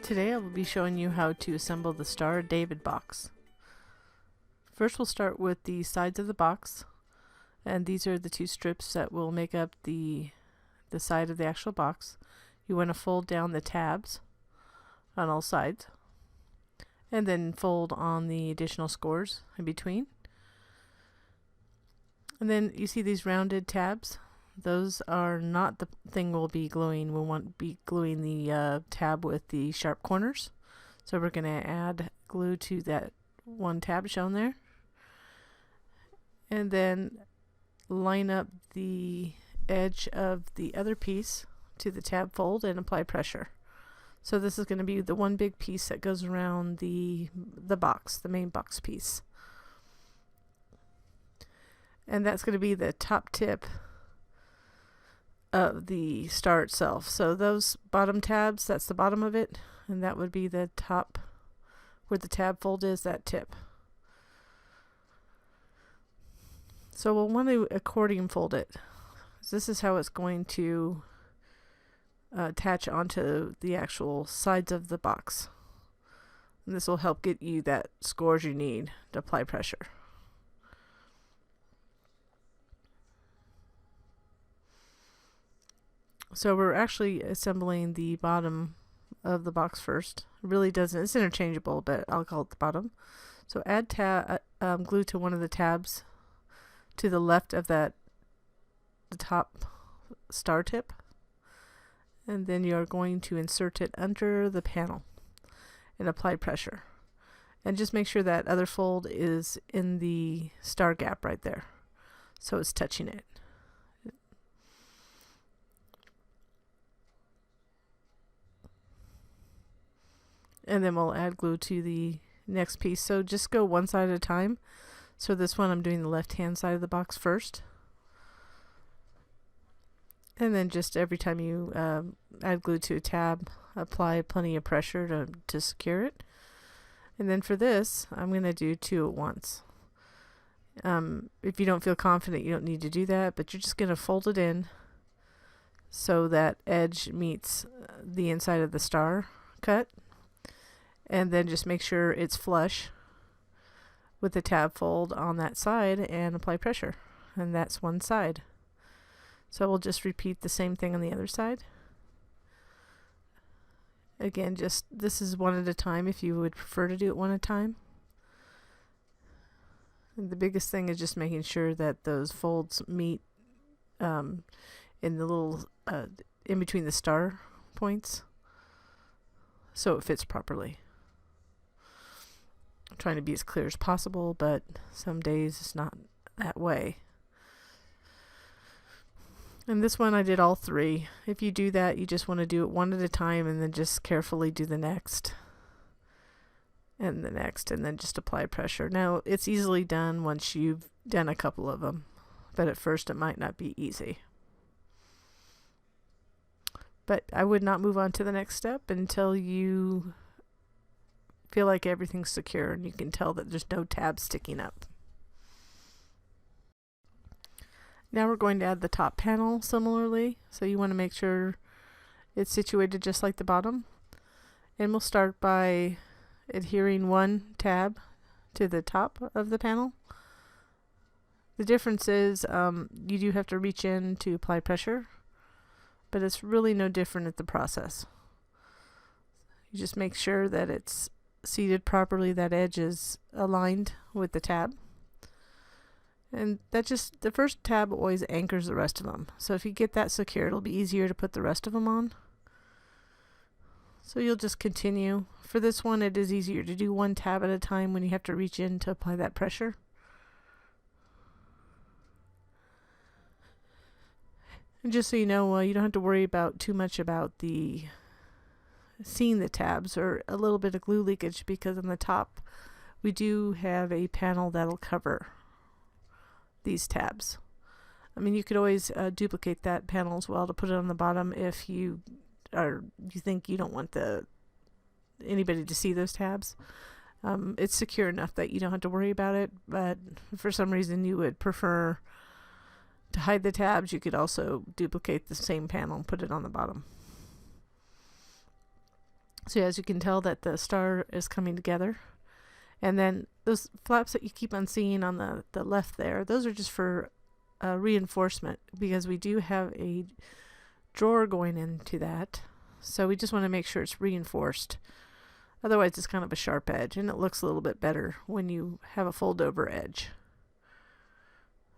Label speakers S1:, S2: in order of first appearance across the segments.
S1: Today I will be showing you how to assemble the Star of David box. First we'll start with the sides of the box, and these are the two strips that will make up the side of the actual box. You want to fold down the tabs on all sides and then fold on the additional scores in between. And then you see these rounded tabs. Those are not the thing we'll be gluing. We'll want to be gluing the tab with the sharp corners. So we're going to add glue to that one tab shown there. And then line up the edge of the other piece to the tab fold and apply pressure. So this is going to be the one big piece that goes around the box, the main box piece. And that's going to be the top tip of the star itself. So those bottom tabs, that's the bottom of it, and that would be the top where the tab fold is, that tip. So we'll want to accordion fold it. This is how it's going to attach onto the actual sides of the box. And this will help get you that scores you need to apply pressure. So we're actually assembling the bottom of the box first. It really doesn't, it's interchangeable, but I'll call it the bottom. So add glue to one of the tabs to the left of the top star tip. And then you're going to insert it under the panel and apply pressure. And just make sure that other fold is in the star gap right there, so it's touching it. And then we'll add glue to the next piece. So just go one side at a time. So this one I'm doing the left hand side of the box first. And then just every time you add glue to a tab, apply plenty of pressure to secure it. And then for this, I'm going to do two at once. If you don't feel confident, you don't need to do that, but you're just going to fold it in so that edge meets the inside of the star cut. And then just make sure it's flush with the tab fold on that side and apply pressure. And that's one side. So we'll just repeat the same thing on the other side. Again, just this is one at a time if you would prefer to do it one at a time. And the biggest thing is just making sure that those folds meet in the little in between the star points, so it fits properly. I'm trying to be as clear as possible, but some days it's not that way. And this one I did all three. If you do that, you just want to do it one at a time and then just carefully do the next and the next, and then just apply pressure. Now it's easily done once you've done a couple of them, but at first it might not be easy. But I would not move on to the next step until you feel like everything's secure and you can tell that there's no tabs sticking up. Now we're going to add the top panel similarly, so you want to make sure it's situated just like the bottom. And we'll start by adhering one tab to the top of the panel. The difference is you do have to reach in to apply pressure, but it's really no different at the process. You just make sure that it's seated properly, that edge is aligned with the tab. And that just, the first tab always anchors the rest of them. So if you get that secure, it'll be easier to put the rest of them on. So you'll just continue. For this one, it is easier to do one tab at a time when you have to reach in to apply that pressure. And just so you know, you don't have to worry about too much about seeing the tabs or a little bit of glue leakage, because on the top we do have a panel that'll cover these tabs. I mean, you could always duplicate that panel as well to put it on the bottom if you think you don't want anybody to see those tabs. It's secure enough that you don't have to worry about it, but if for some reason you would prefer to hide the tabs, you could also duplicate the same panel and put it on the bottom. So as you can tell that the star is coming together. And then those flaps that you keep on seeing on the left there, those are just for reinforcement, because we do have a drawer going into that. So we just want to make sure it's reinforced. Otherwise it's kind of a sharp edge, and it looks a little bit better when you have a fold over edge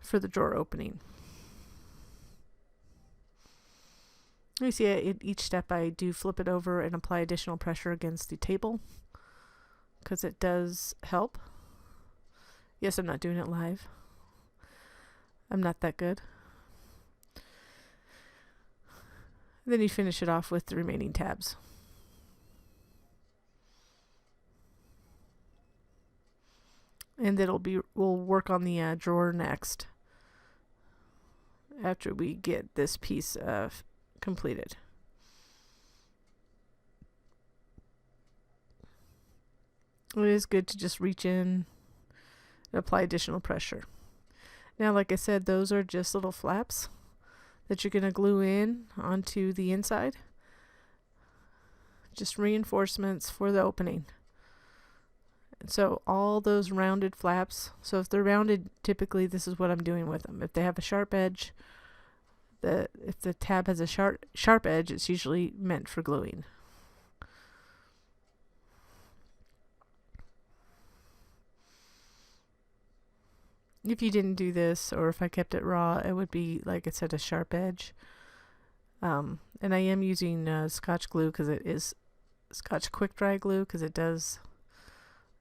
S1: for the drawer opening. You see at each step I do flip it over and apply additional pressure against the table, because it does help. Yes, I'm not doing it live. I'm not that good. Then you finish it off with the remaining tabs. And we'll work on the drawer next, after we get this piece completed. It is good to just reach in and apply additional pressure. Now, like I said, those are just little flaps that you're going to glue in onto the inside. Just reinforcements for the opening. And so all those rounded flaps, so if they're rounded, typically this is what I'm doing with them. If they have a sharp edge, if the tab has a sharp edge, it's usually meant for gluing. If you didn't do this, or if I kept it raw, it would be, like I said, a sharp edge. And I am using Scotch glue, because it is Scotch quick dry glue, because it does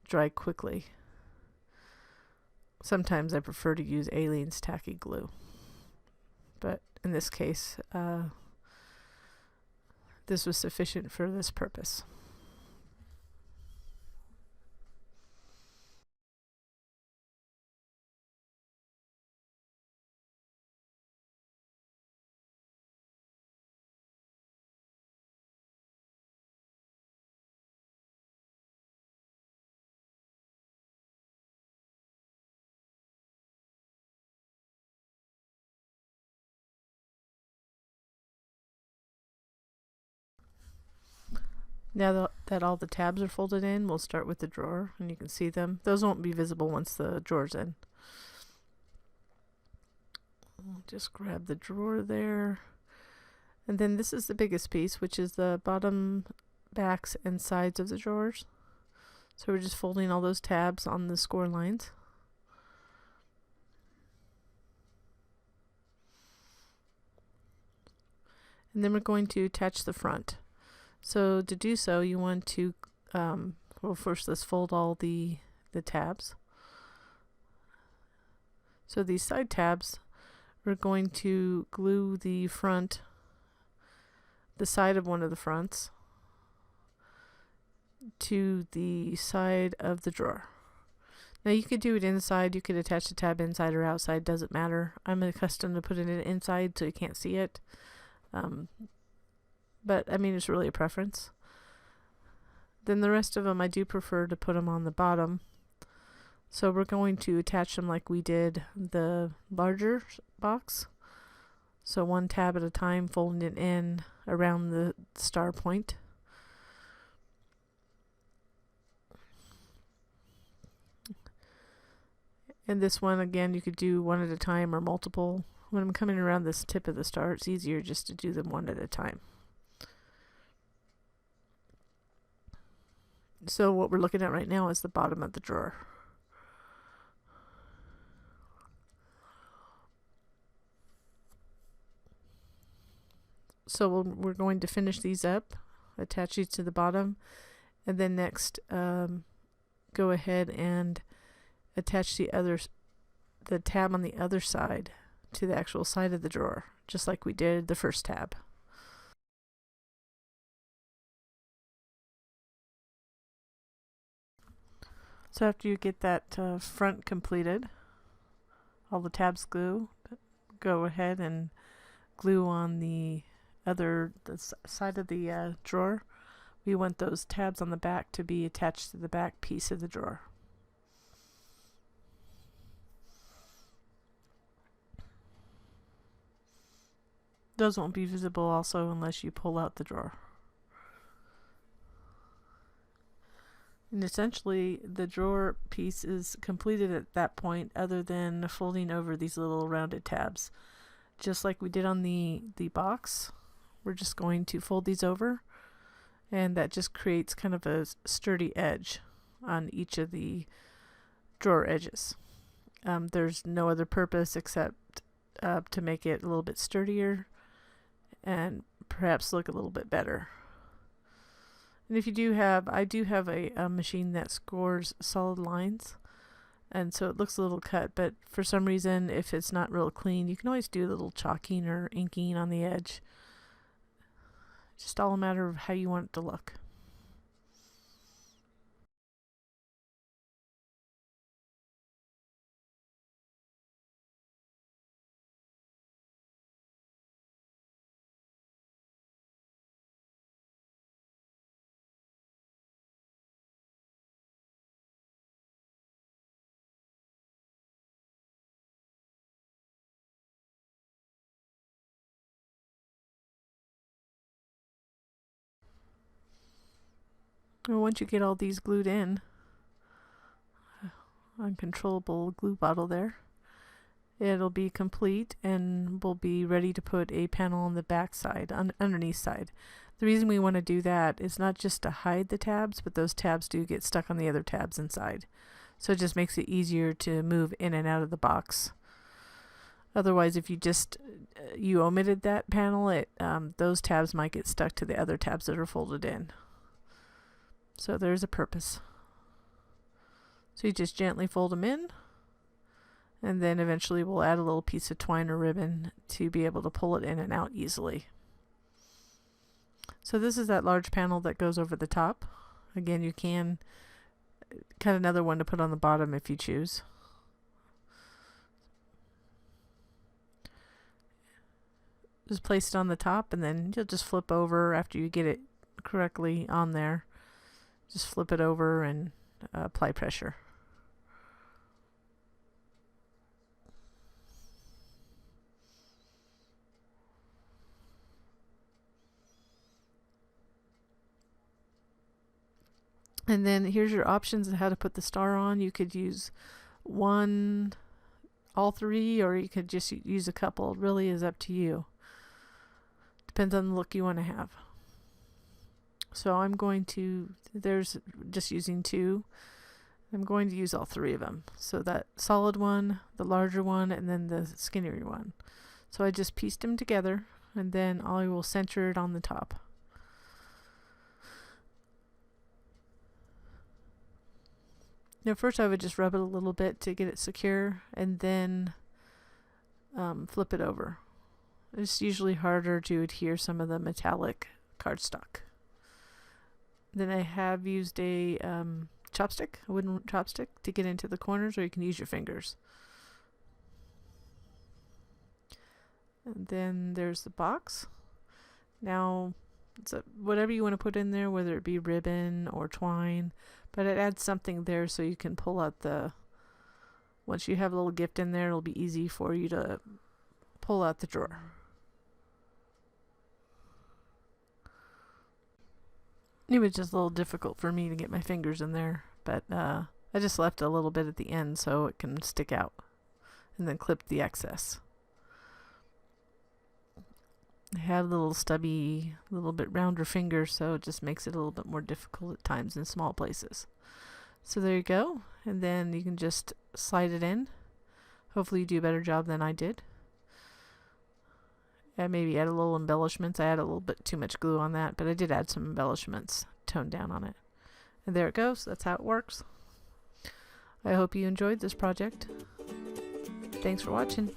S1: dry quickly. Sometimes I prefer to use Aleene's tacky glue, but in this case this was sufficient for this purpose. Now that all the tabs are folded in, we'll start with the drawer, and you can see them. Those won't be visible once the drawer's in. I'll just grab the drawer there. And then this is the biggest piece, which is the bottom, backs, and sides of the drawers. So we're just folding all those tabs on the score lines. And then we're going to attach the front. So to do so, you want to, well, first let's fold all the tabs. So these side tabs, we're going to glue the front, the side of one of the fronts, to the side of the drawer. Now you could do it inside, you could attach the tab inside or outside, doesn't matter. I'm accustomed to putting it inside so you can't see it. But I mean, it's really a preference. Then the rest of them, I do prefer to put them on the bottom. So we're going to attach them like we did the larger box. So one tab at a time, folding it in around the star point. And this one, again, you could do one at a time or multiple. When I'm coming around this tip of the star, it's easier just to do them one at a time. So what we're looking at right now is the bottom of the drawer. So we're going to finish these up, attach these to the bottom, and then next go ahead and attach the tab on the other side to the actual side of the drawer, just like we did the first tab. So after you get that front completed, all the tabs glue, go ahead and glue on the side of the drawer. We want those tabs on the back to be attached to the back piece of the drawer. Those won't be visible also unless you pull out the drawer. And essentially the drawer piece is completed at that point, other than folding over these little rounded tabs. Just like we did on the box, we're just going to fold these over, and that just creates kind of a sturdy edge on each of the drawer edges. There's no other purpose except to make it a little bit sturdier and perhaps look a little bit better. And if you do have, I do have a machine that scores solid lines, and so it looks a little cut, but for some reason, if it's not real clean, you can always do a little chalking or inking on the edge. Just all a matter of how you want it to look. And once you get all these glued in, uncontrollable glue bottle there, it'll be complete and we'll be ready to put a panel on the back side, underneath side. The reason we want to do that is not just to hide the tabs, but those tabs do get stuck on the other tabs inside. So it just makes it easier to move in and out of the box. Otherwise, if you just you omitted that panel, those tabs might get stuck to the other tabs that are folded in. So there's a purpose. So you just gently fold them in, and then eventually we'll add a little piece of twine or ribbon to be able to pull it in and out easily. So this is that large panel that goes over the top. Again, you can cut another one to put on the bottom if you choose. Just place it on the top, and then you'll just flip over after you get it correctly on there. Just flip it over and apply pressure. And then here's your options on how to put the star on. You could use all three, or you could just use a couple. It really is up to you. Depends on the look you want to have. So I'm going to, there's just using two. I'm going to use all three of them. So that solid one, the larger one, and then the skinnier one. So I just pieced them together, and then I will center it on the top. Now first I would just rub it a little bit to get it secure, and then flip it over. It's usually harder to adhere some of the metallic cardstock. Then I have used a chopstick, a wooden chopstick, to get into the corners, or you can use your fingers. And then there's the box. Now, whatever you want to put in there, whether it be ribbon or twine, but it adds something there so you can pull out once you have a little gift in there, it'll be easy for you to pull out the drawer. It was just a little difficult for me to get my fingers in there, but I just left a little bit at the end so it can stick out, and then clip the excess. I have little stubby, a little bit rounder fingers, so it just makes it a little bit more difficult at times in small places. So there you go, and then you can just slide it in. Hopefully you do a better job than I did. And maybe add a little embellishments. I had a little bit too much glue on that, but I did add some embellishments, toned down on it. And there it goes. That's how it works. I hope you enjoyed this project. Thanks for watching.